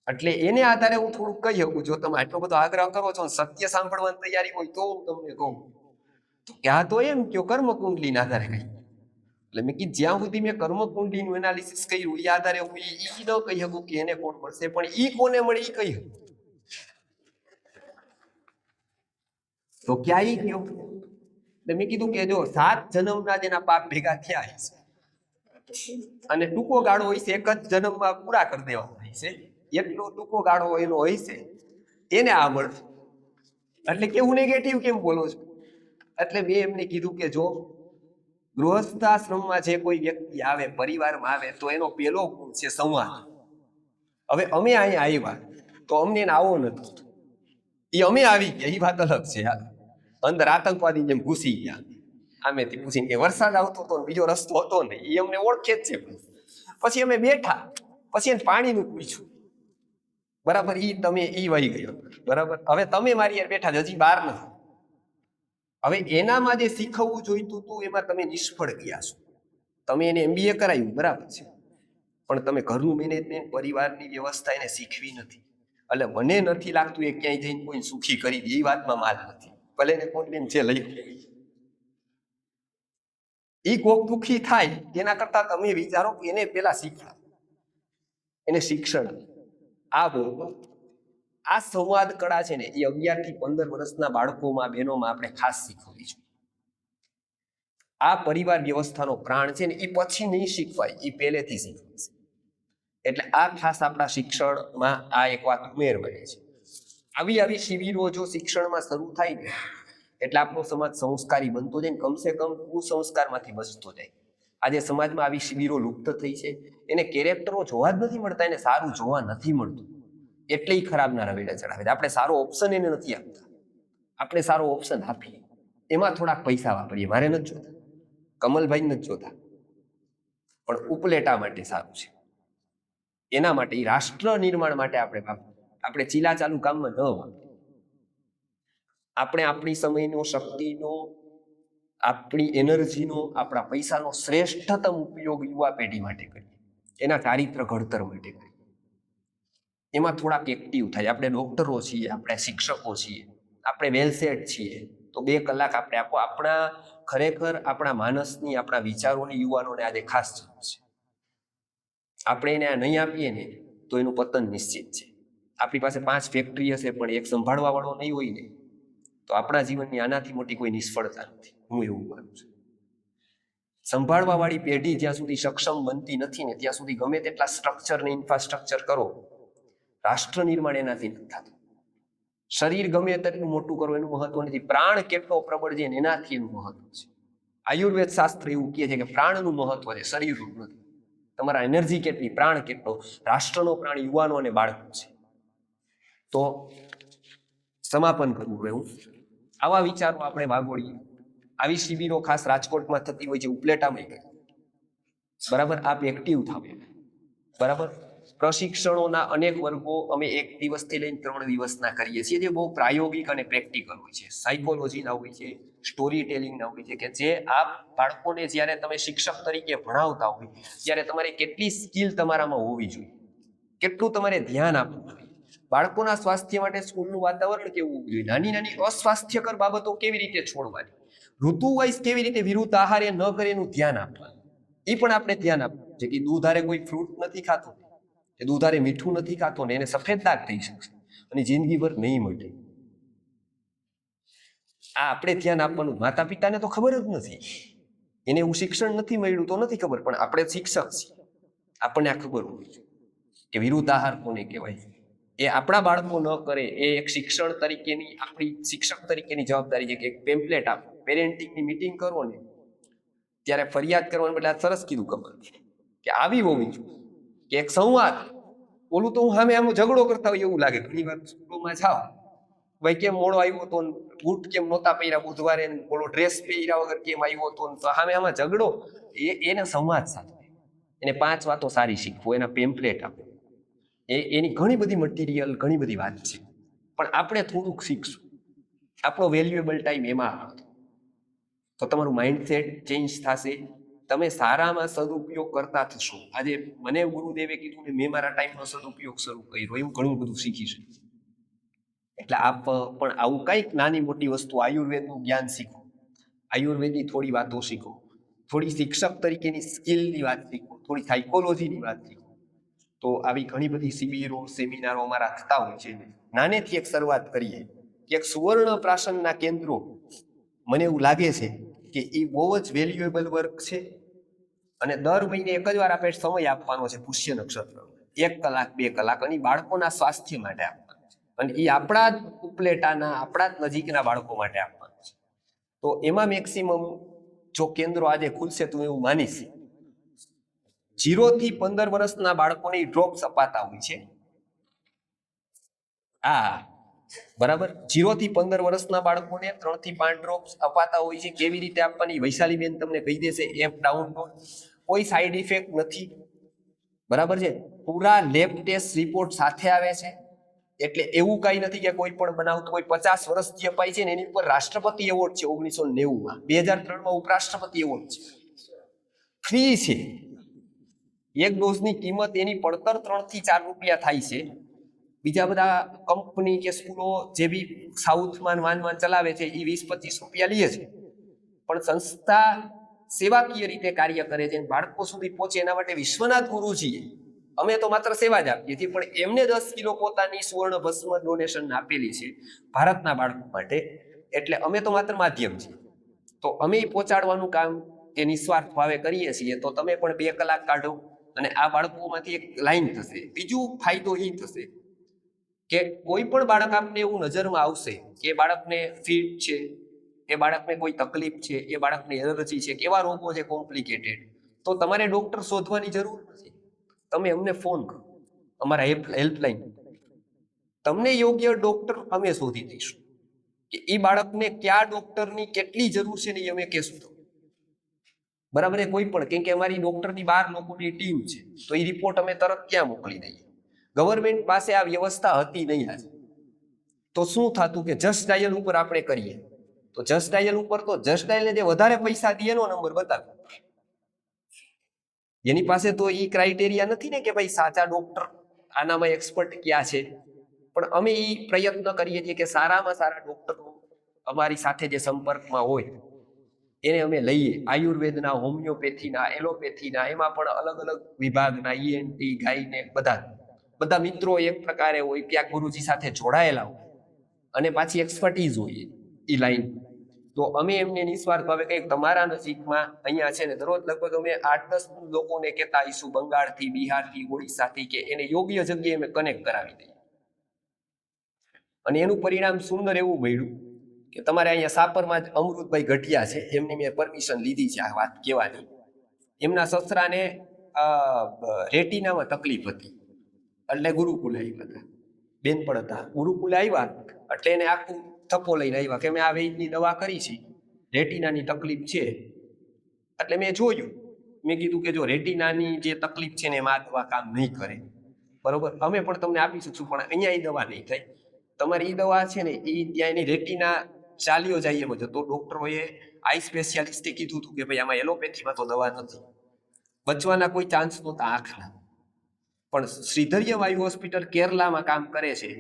એટલે એને આધારે હું થોડુંક કહી શકું. જો તમે આટલો બધો આગ્રહ કરો છો, સત્ય સાંભળવાની તૈયારી હોય તો હું તમને કહું કે આ તો એમ કયો કર્મ કુંડલીના આધારે કઈ. એટલે મેં કીધું જ્યાં સુધી મેં કર્મ કુંડલીનું એનાલિસિસ કર્યું એ આધારે હું ન કહી શકું કે એને કોણ મળશે, પણ ઈ કોને મળે એ કહી શકું. તો ક્યાં ઈ કયો, એટલે મેં કીધું કે જો 7 જન્મના જેના પાપ ભેગા થયા છે અને ટૂંકો ગાળો હોય છે, એક જ જન્મમાં પૂરા કરી દેવા હોય છે, એટલો ટૂંકો ગાળો એનો હોય છે, એને આ મળશે. એટલે કેવું નેગેટિવ કેમ બોલો છો? એટલે મેં એમને કીધું કે જો ગૃહસ્થાશ્રમમાં જે કોઈ વ્યક્તિ આવે, પરિવારમાં આવે, તો એનો પહેલો ગુણ છે સંવાદ. હવે અમે અહીંયા આવ્યા તો અમને એને આવો નથી, એ અમે આવી ગયા એ વાત અલગ છે. અંદર આતંકવાદી જેમ ઘૂસી ગયા, આમેથી પૂછીને કે વરસાદ આવતો હતો બીજો રસ્તો હતો ને, એ અમને ઓળખે જ છે. પછી અમે બેઠા, પછી એને પાણીનું પૂછ્યું, બરાબર, તમે વહી ગયો, બરાબર. હવે તમે મારી યાર બેઠા હજી બહાર નથી. હવે એનામાં જે શીખવવું જોઈતું હતું એમાં તમે નિષ્ફળ ગયા છો. તમે એને MBA કરાવ્યું, બરાબર છે, પણ તમે ઘરનું મેનેજમેન્ટ, પરિવારની વ્યવસ્થા એને શીખવી નથી. એટલે મને નથી લાગતું એ ક્યાંય જઈને કોઈ સુખી કરી દે, એ વાતમાં માલ નથી. ભલે ને કોઈ છે લઈ એ કોક દુઃખી થાય એના કરતા તમે વિચારો કે એને પેલા શીખવા, એને શિક્ષણ. આ બરોબર, આ સંવાદ કળા છે ને એ 11 થી 15 વર્ષના બાળકોમાં, બહેનોમાં આપણે ખાસ શીખવવી જોઈએ. આ પરિવાર વ્યવસ્થાનો પ્રાણ છે ને એ પછી નહીં શીખવાય, એ પહેલેથી શીખવાય. એટલે આ ખાસ આપણા શિક્ષણમાં આ એક વાત ઉમેરવાની છે. આવી શિબિરો જો શિક્ષણમાં શરૂ થાય ને એટલે આપણો સમાજ સંસ્કારી બનતો જાય, કમસે કમ કુસંસ્કારમાંથી બચતો જાય. આજે સમાજમાં આવી શિબિરો લુપ્ત થઈ છે, એને કેરેક્ટરો જોવા જ નથી મળતા, એને સારું જોવા નથી મળતું, એટલે ખરાબના રવેડા ચડાવે છે. આપણે સારો ઓપ્શન એને નથી આપતા, આપણે સારો ઓપ્શન આપીએ એમાં થોડાક પૈસા વાપરીએ, મારે નથી જોતા, કમલભાઈ નથી જોતા, પણ ઉપલેટા માટે સારું છે, એના માટે રાષ્ટ્ર નિર્માણ માટે આપણે ચીલા ચાલુ કામમાં ન વાપરીએ. આપણે આપણી સમયનો, શક્તિનો, આપણી એનર્જીનો, આપણા પૈસાનો શ્રેષ્ઠતમ ઉપયોગ યુવા પેઢી માટે કરીએ, એના ચારિત્ર ઘડતર માટે કરીએ. એમાં થોડાક એક્ટિવ થાય. આપણે ડોક્ટરો છીએ, આપણે શિક્ષકો છીએ, આપણે વેલસેટ છીએ, તો 2 કલાક આપણે આપો. ખરેખર આપણા માનસની, આપણા વિચારોની યુવાનોને આજે ખાસ જરૂર છે. આપણે એને નહીં આપીએ ને તો એનું પતન નિશ્ચિત છે. આપણી પાસે 5 ફેક્ટરી હશે પણ એક સંભાળવા વાળો નહીં હોય ને તો આપણા જીવનની આનાથી મોટી કોઈ નિષ્ફળતા નથી, હું એવું માનું છું. સંભાળવા વાળી પેઢી જ્યાં સુધી સક્ષમ બનતી નથી ને ત્યાં સુધી ગમે તેટલા સ્ટ્રક્ચર ને ઇન્ફ્રાસ્ટ્રક્ચર કરો, રાષ્ટ્ર નિર્માણ એનાથી નથી થતું. શરીર ગમે તેટલું મોટું કરો એનું મહત્વ નથી, પ્રાણ કેટલો પ્રબળ છે એનાથી એનું મહત્વ છે. આયુર્વેદ શાસ્ત્ર એવું કહે છે કે પ્રાણનું મહત્વ છે, શરીરનું નથી. તમારા એનર્જી કેટલી, પ્રાણ કેટલો. રાષ્ટ્રનો પ્રાણ યુવાનો અને બાળકો છે. તો સમાપન કરવું રહેવું, આવા વિચારો આપણે વાગોળીએ. આવી શિબિરો ખાસ રાજકોટમાં થતી હોય છે, ઉપલેટામાં, બરાબર. આપ એક્ટિવ થાવ, બરાબર. પ્રશિક્ષણોના અનેક વર્ગો અમે 1 દિવસથી લઈને 3 દિવસના કરીએ છીએ, જે બહુ પ્રાયોગિક અને પ્રેક્ટિકલ હોય છે. સાયકોલોજીના હોય છે, સ્ટોરી ટેલિંગના હોય છે, કે જે આપ બાળકોને જ્યારે તમે શિક્ષક તરીકે ભણાવતા હોય ત્યારે તમારે કેટલી સ્કિલ તમારામાં હોવી જોઈએ, કેટલું તમારે ધ્યાન આપવું જોઈએ. બાળકોના સ્વાસ્થ્ય માટે સ્કૂલનું વાતાવરણ કેવું હોવું જોઈએ, નાની નાની અસ્વાસ્થ્યકર બાબતો કેવી રીતે છોડવાની, ઋતુ વાઇઝ કેવી રીતે વિરુદ્ધ આહાર ન કરે એનું ધ્યાન આપવાનું, એ પણ આપણે ધ્યાન આપવું છે. કે દૂધારે કોઈ ફ્રૂટ નથી ખાતો, એ દૂધારે મીઠું નથી ખાતો ને એને સફેદ દાગ થઈ શકશે અને જિંદગીભર નહીં મળે. આ આપણે ધ્યાન આપવાનું. માતા પિતાને તો ખબર જ નથી, એને એવું શિક્ષણ નથી મળ્યું તો નથી ખબર, પણ આપણે શિક્ષક છીએ, આપણને આ ખબર હોય છે કે વિરુદ્ધ આહાર કોને કહેવાય. એ આપણા બાળકો ન કરે એ એક શિક્ષણ તરીકેની, આપણી શિક્ષક તરીકેની જવાબદારી છે. કે એક પેમ્પલેટ આપો, પેરેન્ટિંગની મિટિંગ કરો ને ત્યારે ફરિયાદ કરવાનું બદલે સરસ કીધું ખબર કે આવી હોવી જોઈએ, કે એક સંવાદ. ઓલું તો હું સામે આમ ઝઘડો કરતા હોય એવું લાગે. ઘણી વાર સ્કૂલોમાં જાઓ, ભાઈ કેમ મોડો આવ્યો હતો, બૂટ કેમ નહોતા પહેર્યા બુધવારે, ઓલો ડ્રેસ પહેર્યા વગર કેમ આવ્યો હતો, તો સામે આમાં ઝઘડો. એને સંવાદ સાથે, એને 5 વાતો સારી શીખવો, એના પેમ્પલેટ આપો. એની ઘણી બધી મટીરિયલ, ઘણી બધી વાત છે, પણ આપણે થોડુંક શીખશું. આપણો વેલ્યુએબલ ટાઈમ એમાં હતો તો તમારું માઇન્ડસેટ ચેન્જ થશે, તમે સારામાં સદુપયોગ કરતા થશો. આજે મને ગુરુદેવે કીધું કે મેં મારા ટાઈમનો સદુપયોગ શરૂ કર્યો, એવું ઘણું બધું શીખીશું. એટલે આપ પણ આવું કંઈક નાની મોટી વસ્તુ, આયુર્વેદનું જ્ઞાન શીખો, આયુર્વેદની થોડી વાતો શીખો, થોડી શિક્ષક તરીકેની સ્કિલની વાત શીખો, થોડી સાયકોલોજીની વાત શીખો. તો આવી ઘણી બધી શિબિરો, સેમિનારો અમારા થતા હોય છે. નાનેથી એક શરૂઆત કરીએ કે એક સુવર્ણ પ્રાશનના કેન્દ્રો, મને એવું લાગે છે કે એ બહુ જ વેલ્યુએબલ વર્ક છે. અને દર મહિને 1 જ વાર આપણે સમય આપવાનો છે, પુષ્ય નક્ષત્ર, 1 કલાક 2 કલાક, અને બાળકોના સ્વાસ્થ્ય માટે આપવાનો છે. અને એ આપણા જ ઉપલેટાના, આપણા જ નજીકના બાળકો માટે આપવાનું છે. તો એમાં મેક્સિમમ જો કેન્દ્રો આજે ખુલશે તો એવું માનીશ 0 થી 15 વર્ષના બાળકોને ડ્રોપ્સ અપાતા હોય છે. બરાબર, 0 થી 15 વર્ષના બાળકોને 3 થી 5 ડ્રોપ્સ અપાતા હોય છે. કેવી રીતે આપવાની વૈશાલીબેન તમને કહી દેશે. એપ ડાઉનલોડ, કોઈ સાઈડ ઇફેક્ટ નથી, બરાબર છે. પૂરા લેબ ટેસ્ટ રિપોર્ટ સાથે આવે છે. એટલે એવું કઈ નથી કે કોઈ પણ બનાવતો કોઈ 50 વર્ષથી અપાય છે ને એની ઉપર રાષ્ટ્રપતિ એવોર્ડ છે 1990માં, 2003માં ઉપરાષ્ટ્રપતિ એવોર્ડ છે. ફ્રી છે. 1 ડોઝની કિંમત એની પડતર 3 થી 4 રૂપિયા થાય છે. બીજા બધા કંપની કે સ્કૂલો જે બી સાઉથમાં વાન ચલાવે છે એ 20-25 રૂપિયા લે છે. પણ સંસ્થા સેવાકીય રીતે કાર્ય કરે છે, બાળકો સુધી પહોંચે એના માટે વિશ્વનાથ ગુરુજીએ, અમે તો માત્ર સેવા જ આપીએ છીએ, પણ એમને 10 કિલો પોતાની સુવર્ણ ભસ્મ ડોનેશન આપેલી છે ભારતના બાળકો માટે. એટલે અમે તો માત્ર માધ્યમ છીએ. તો અમે પહોંચાડવાનું કામ એ નિસ્વાર્થ ભાવે કરીએ છીએ. તો તમે પણ 2 કલાક કાઢો અને આ બાળકોમાંથી એક લાઈન થશે. બીજું ફાયદો એ થશે કે કોઈ પણ બાળક આપને એવું નજરમાં આવશે કે બાળકને ફીટ છે, એ બાળકને કોઈ તકલીફ છે, એ બાળકને એલર્જી છે, કેવા રોગો છે કોમ્પ્લિકેટેડ, તો તમારે ડોક્ટર શોધવાની જરૂર નથી. તમે અમને ફોન કરો, અમારા હેલ્પલાઈન, તમને યોગ્ય ડોક્ટર અમે શોધી દઈશું. કે એ બાળકને કયા ડોક્ટરની કેટલી જરૂર છે ને એ અમે કહેશું. બરાબર, કોઈ પણ, કેમ કે અમારી ડોક્ટરની 12 લોકોની ટીમ છે, તો એ રિપોર્ટ અમે તરત ક્યાં મોકલી દઈએ. ગવર્મેન્ટ પાસે આ વ્યવસ્થા હતી નહીં આજે. તો શું થતું કે જસ્ટ ડાયલ ઉપર આપણે કરીએ, તો જસ્ટ ડાયલ ઉપર તો જસ્ટ ડાયલને જે વધારે પૈસા દે એનો નંબર બતાવે. એની પાસે તો એ ક્રાઇટેરિયા નથી ને કે ભાઈ સાચા ડોક્ટર આનામાં એક્સપર્ટ ક્યાં છે. પણ અમે એ પ્રયત્ન કરીએ છીએ કે સારામાં સારા ડોક્ટરો અમારી સાથે જે સંપર્કમાં હોય એને અમે લઈએ. આયુર્વેદના, હોમિયોપેથીના, એલોપેથીના, એમાં પણ અલગ અલગ વિભાગના, ઈએનટી, ગાયનેક, બધા મિત્રો એક પ્રકારે હોય, ક્યાંક ગુરુજી સાથે જોડાયેલા હોય અને પાછી એક્સપર્ટીઝ હોય એ લાઈન. તો અમે એમને નિસ્વાર્થ ભાવે કંઈક તમારા નજીકમાં અહીંયા છે ને દરરોજ લગભગ અમે 8-10 લોકોને કહેતા આવીશું, બંગાળથી, બિહારથી, ઓડિશાથી, કે એને યોગ્ય જગ્યાએ અમે કનેક્ટ કરાવી દઈએ. અને એનું પરિણામ સુંદર એવું મળ્યું કે તમારે અહીંયા સાપરમાં જ અમૃતભાઈ ગઢિયા છે, એમની મેં પરમિશન લીધી છે આ વાત કહેવાની. એમના સસરાને રેટિનામાં તકલીફ હતી, એટલે ગુરુકુલ આવ્યા હતા. બેન પણ હતા, ગુરુકુલ આવ્યા એટલે એને આખું થપ્પો લઈને આવ્યા કે મેં આ વૈદની દવા કરી છે, રેટિનાની તકલીફ છે. એટલે મેં જોયું, મેં કીધું કે જો રેટિનાની જે તકલીફ છે ને એમાં આ દવા કામ નહીં કરે, બરોબર, અમે પણ તમને આપી શકશું, પણ અહીંયા એ દવા નહીં થાય. તમારી એ દવા છે ને એ ત્યાં એની રેટિના ચાલ્યો જાય એમ જ. તો ડોક્ટરોએ, આઈ સ્પેશિયાલિસ્ટે કીધું હતું કે ભાઈ આમાં એલોપેથીમાં તો દવા નથી, બચવાના કોઈ ચાન્સ નહોતા આંખના. પણ શ્રીધર્ય વાયુ હોસ્પિટલ કેરલામાં કામ કરે છે,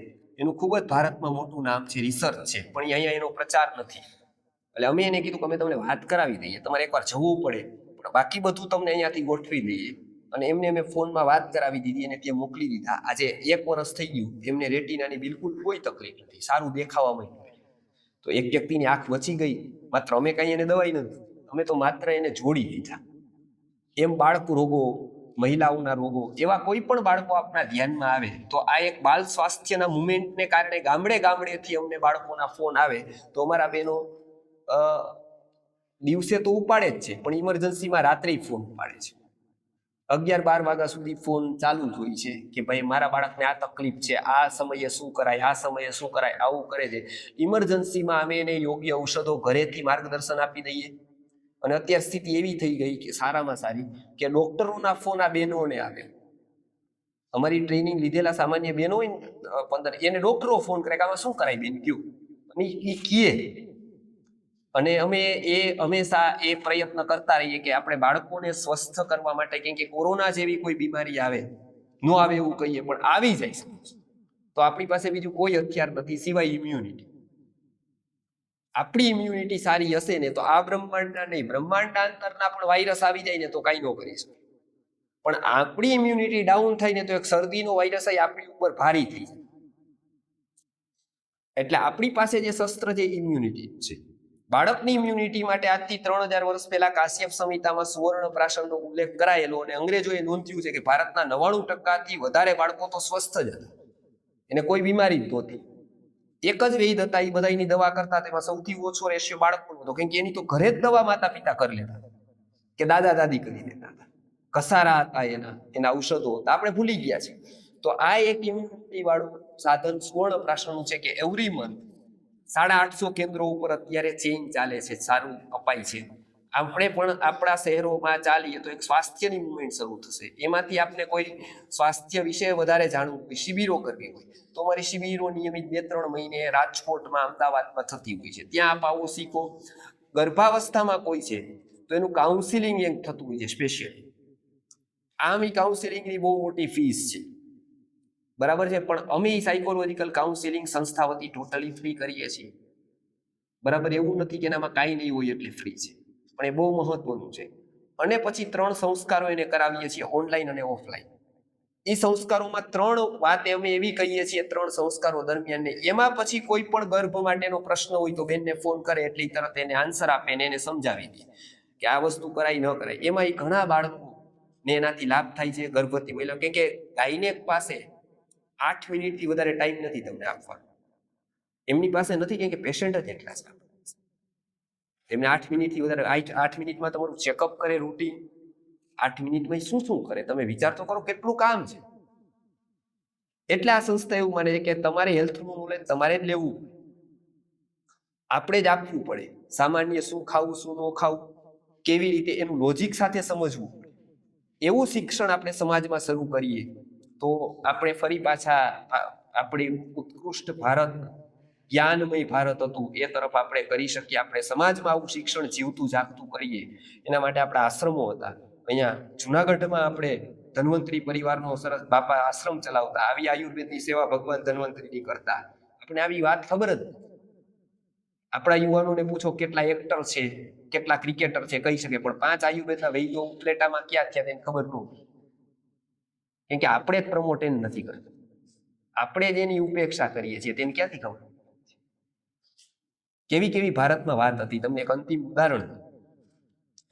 એનું ખૂબ જ ભારતમાં મોટું નામ છે, રિસર્ચ છે, પણ અહીંયા એનો પ્રચાર નથી. એટલે અમે એને કીધું કે અમે તમને વાત કરાવી દઈએ, તમારે એકવાર જવું પડે, પણ બાકી બધું તમને અહીંયાથી ગોઠવી દઈએ. અને એમને અમે ફોનમાં વાત કરાવી દીધી અને ત્યાં મોકલી દીધા. આજે 1 વર્ષ થઈ ગયું, એમને રેટિનાની બિલકુલ કોઈ તકલીફ નથી, સારું દેખાવામાં. તો એક વ્યક્તિની આંખ બચી ગઈ, માત્ર અમે કઈ એને દવાઈ નથી, અમે તો માત્ર એને જોડી દીધા. એમ બાળક રોગો, મહિલાઓના રોગો, એવા કોઈ પણ બાળકો આપણા ધ્યાનમાં આવે તો આ એક બાળ સ્વાસ્થ્યના મુવમેન્ટને કારણે ગામડેથી અમને બાળકોના ફોન આવે. તો અમારા બહેનો દિવસે તો ઉપાડે જ છે, પણ ઇમરજન્સીમાં રાત્રે ફોન ઉપાડે છે. 11-12 વાગ્યા સુધી ફોન ચાલુ જ હોય છે કે ભાઈ મારા બાળકને આ તકલીફ છે, આ સમયે શું કરાય, આ સમયે શું કરાય, આવું કરે છે. ઇમરજન્સીમાં અમે એને યોગ્ય ઔષધો ઘરેથી માર્ગદર્શન આપી દઈએ. અને અત્યારે સ્થિતિ એવી થઈ ગઈ કે સારામાં સારી કે ડોક્ટરોના ફોન આ બહેનોને આવે. અમારી ટ્રેનિંગ લીધેલા સામાન્ય બહેનો હોય ને 15, એને ડોક્ટરો ફોન કરે કે આમાં શું કરાય બેન કયું, અને એ કીએ. અને અમે હંમેશા એ પ્રયત્ન કરતા રહીએ કે આપણે બાળકોને સ્વસ્થ કરવા માટે, કેમ કે કોરોના જેવી કોઈ બીમારી આવે, ન આવે એવું કહીએ, પણ આવી જાય તો આપણી પાસે બીજું કોઈ હથિયાર નથી સિવાય ઇમ્યુનિટી. આપણી ઇમ્યુનિટી સારી હશે ને તો આ બ્રહ્માંડના નહીં, બ્રહ્માંડના અંતરના પણ વાયરસ આવી જાય ને તો કાંઈ ન કરી શકે. પણ આપણી ઇમ્યુનિટી ડાઉન થાય ને તો એક શરદીનો વાયરસ આપણી ઉપર ભારી થઈ જાય. એટલે આપણી પાસે જે શસ્ત્ર છે ઇમ્યુનિટી છે. બાળકની ઇમ્યુનિટી માટે આજથી 3000 વર્ષ પહેલા કાશ્યપ સંહિતામાં સુવર્ણ પ્રાશનનો ઉલ્લેખ કરાયેલો, અને અંગ્રેજોએ નોંધ્યું છે કે ભારતના 99%થી વધારે બાળકો તો સ્વસ્થ જ હતા, એને કોઈ બીમારી જ નહોતી. એક જ વૈદ હતા, એ બધાની દવા કરતા, તેમાં સૌથી ઓછો રેશિયો બાળકોનો હતો, કેમ કે એની તો ઘરે જ દવા માતા પિતા કરી લેતા કે દાદા દાદી કરી લેતા હતા, કસારા હતા એના ઔષધો હતા, આપણે ભૂલી ગયા છે. તો આ એક ઇમ્યુનિટી વાળું સાધન સુવર્ણ પ્રાશનનું છે કે એવરી મંથ 850 કેન્દ્રો ઉપર અત્યારે ચેઇન ચાલે છે, સારું અપાય છે. આપણે પણ આપણા શહેરોમાં ચાલીએ તો એક સ્વાસ્થ્યની મુવમેન્ટ શરૂ થશે. એમાંથી આપણે કોઈ સ્વાસ્થ્ય વિશે વધારે જાણવું હોય, શિબિરો કરવી હોય, તો અમારી શિબિરો નિયમિત 2-3 મહિને રાજકોટમાં, અમદાવાદમાં થતી હોય છે. ત્યાં આપ આવો શીખો. ગર્ભાવસ્થામાં કોઈ છે તો એનું કાઉન્સિલિંગ એક થતું હોય છે સ્પેશિયલી. આમ એ કાઉન્સિલિંગની બહુ મોટી ફીસ છે, બરાબર છે, પણ અમે સાયકોલોજીકલ કાઉન્સિલિંગ સંસ્થા વતી ટોટલી ફ્રી કરીએ છીએ. બરાબર, એવું નથી કે એનામાં કાંઈ નહીં હોય એટલે ફ્રી છે, પણ એ બહુ મહત્વનું છે. અને પછી 3 સંસ્કારો એને કરાવીએ છીએ, ઓનલાઈન અને ઓફલાઈન. એ સંસ્કારોમાં 3 વાત અમે એવી કહીએ છીએ 3 સંસ્કારો દરમિયાન ને, એમાં પછી કોઈ પણ ગર્ભ માટેનો પ્રશ્ન હોય તો બેનને ફોન કરે એટલે તરત એને આન્સર આપે ને એને સમજાવી દે કે આ વસ્તુ કરાય ન કરાય. એમાં એ ઘણા બાળકોને એનાથી લાભ થાય છે, ગર્ભવતી મહિલા. કેમ કે ગાયનેક પાસે 8 મિનિટથી વધારે ટાઈમ નથી તમને આપવાનો, એમની પાસે નથી, કેમ કે પેશન્ટ જ એટલા છે. એમને 8 મિનિટથી વધારે, 8 મિનિટમાં તમારું ચેકઅપ કરે રૂટીન, 8 મિનિટમાં શું કરે તમે વિચાર તો કરો, કેટલું કામ છે. એટલે આ સંસ્થા એવું માને છે કે તમારે હેલ્થનું નોલેજ તમારે જ લેવું. આપણે જ આપવું પડે. સામાન્ય શું ખાવું શું ન ખાવું, કેવી રીતે એનું લોજિક સાથે સમજવું પડે. એવું શિક્ષણ આપણે સમાજમાં શરૂ કરીએ તો આપણે ફરી પાછા આપણી ઉત્કૃષ્ટ ભારત, જ્ઞાનમય ભારત હતું એ તરફ આપણે કરી શકીએ. આપણે સમાજમાં આવું શિક્ષણ જીવતું જાગતું કરીએ. એના માટે આપણા આશ્રમો હતા. અહીંયા જુનાગઢમાં આપણે ધન્વંતરી પરિવારનો સરસ બાપા આશ્રમ ચલાવતા. આવી આયુર્વેદની સેવા ભગવાન ધન્વંતરીની કરતા. આપણે આવી વાત ખબર જ નથી. આપણા યુવાનોને પૂછો કેટલા એક્ટર છે, કેટલા ક્રિકેટર છે, કહી શકે, પણ 5 આયુર્વેદના વૈદ્યો ઉપલેટામાં ક્યાં થયા તેને ખબર ન હોય. કેમ કે આપણે જ પ્રમોટ એને નથી કરતા. આપણે જ એની ઉપેક્ષા કરીએ છીએ, તેને ક્યાંથી ખબર. કેવી કેવી ભારતમાં વાત હતી. તમને એક અંતિમ ઉદાહરણ,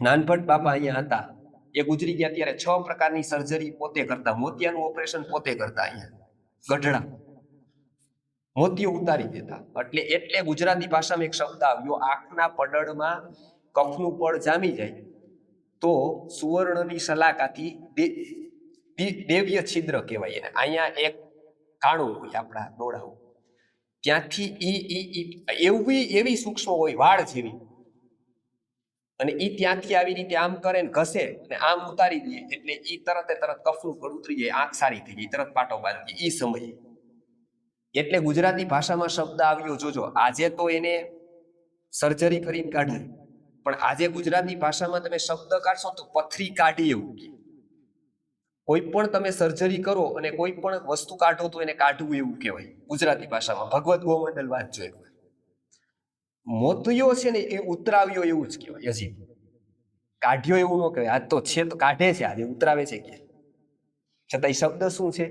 નાનભટ્ટ બાપા અહીંયા હતા, એ ગુજરી ગયા ત્યારે 6 પ્રકારની સર્જરી પોતે કરતા. મોતિયાનું ઓપરેશન પોતે કરતા. અહીંયા ગઢડા મોતિયો ઉતારી દેતા. એટલે ગુજરાતી ભાષામાં એક શબ્દ આવ્યો, આંખના પડળમાં કફનું પડ જામી જાય તો સુવર્ણની સલાકાથી દેવ્ય છિદ્ર કહેવાય એને. અહીંયા એક કાણું હોય આપણા ડોળાઓ, ત્યાંથી એવી સૂક્ષ્મ હોય વાળ જેવી, અને ઈ ત્યાંથી આવી રીતે આમ કરે ને ઘસે અને આમ ઉતારી દે એટલે ઈ તરત કફનું પડ ઉતરી જાય, આંખ સારી થઈ ગઈ, તરત પાટો બાંધી ઈ સમયે. એટલે ગુજરાતી ભાષામાં શબ્દ આવ્યો, જોજો. આજે તો એને સર્જરી કરીને કાઢાય, પણ આજે ગુજરાતી ભાષામાં તમે શબ્દ કાઢશો તો પથરી કાઢી એવું કે. કોઈ પણ તમે સર્જરી કરો અને કોઈ પણ વસ્તુ કાઢો તો એને કાઢવું એવું કહેવાય ગુજરાતી ભાષામાં. ભગવત ગોમંડલ વાંચજો એકવાર. મોતિયો છે ને એ ઉતરાવ્યો એવું જ કહેવાય. હજી કાઢ્યો એવું ન કહેવાય. આજ તો છે તો કાઢે છે, આજે ઉતરાવે છે કે છતાં શબ્દ શું છે?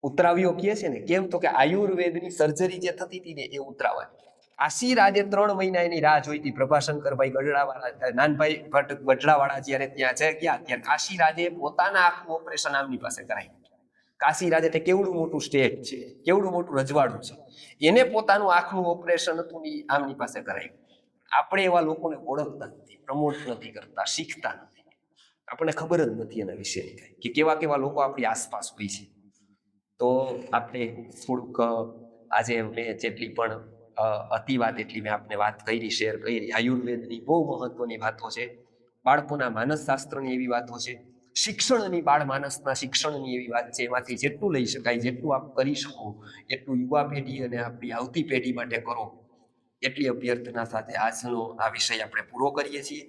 ઉતરાવ્યો કહે છે ને. કેમ તો કે આયુર્વેદની સર્જરી જે થતી હતી ને એ ઉતરાવાની. કાશીરાજે 3 મહિના એની રાહ જોઈ હતી. પ્રભાશંકરભાઈ ગઢડાવાળા, નાનભાઈ ભટ્ટ ગઢડાવાળા જયારે ત્યાં છે ગયા ત્યારે કાશીરાજે પોતાના આખું ઓપરેશન આમની પાસે કરાવ્યું. કાશીરાજ એટલે કેવડું મોટું સ્ટેટ છે, કેવડું મોટું રજવાડું છે, એને પોતાનું આખું ઓપરેશન હતું આમની પાસે કરાવ્યું. આપણે એવા લોકોને ઓળખતા નથી, પ્રમોટ નથી કરતા, શીખતા નથી. આપણને ખબર જ નથી એના વિશેની કઈ, કે કેવા કેવા લોકો આપણી આસપાસ હોય છે. તો આપણે થોડુંક આજે મેં જેટલી પણ અતિ વાત એટલી મેં આપને વાત કરી, શેર કરી. આયુર્વેદની બહુ મહત્વની વાતો છે, બાળકોના માનસશાસ્ત્રની એવી વાતો છે, શિક્ષણની, બાળ માનસના શિક્ષણની એવી વાત છે. એમાંથી જેટલું લઈ શકાય, જેટલું આપ કરી શકો એટલું યુવા પેઢી અને આપણી આવતી પેઢી માટે કરો, એટલી અભ્યર્થના સાથે આજનો આ વિષય આપણે પૂરો કરીએ છીએ.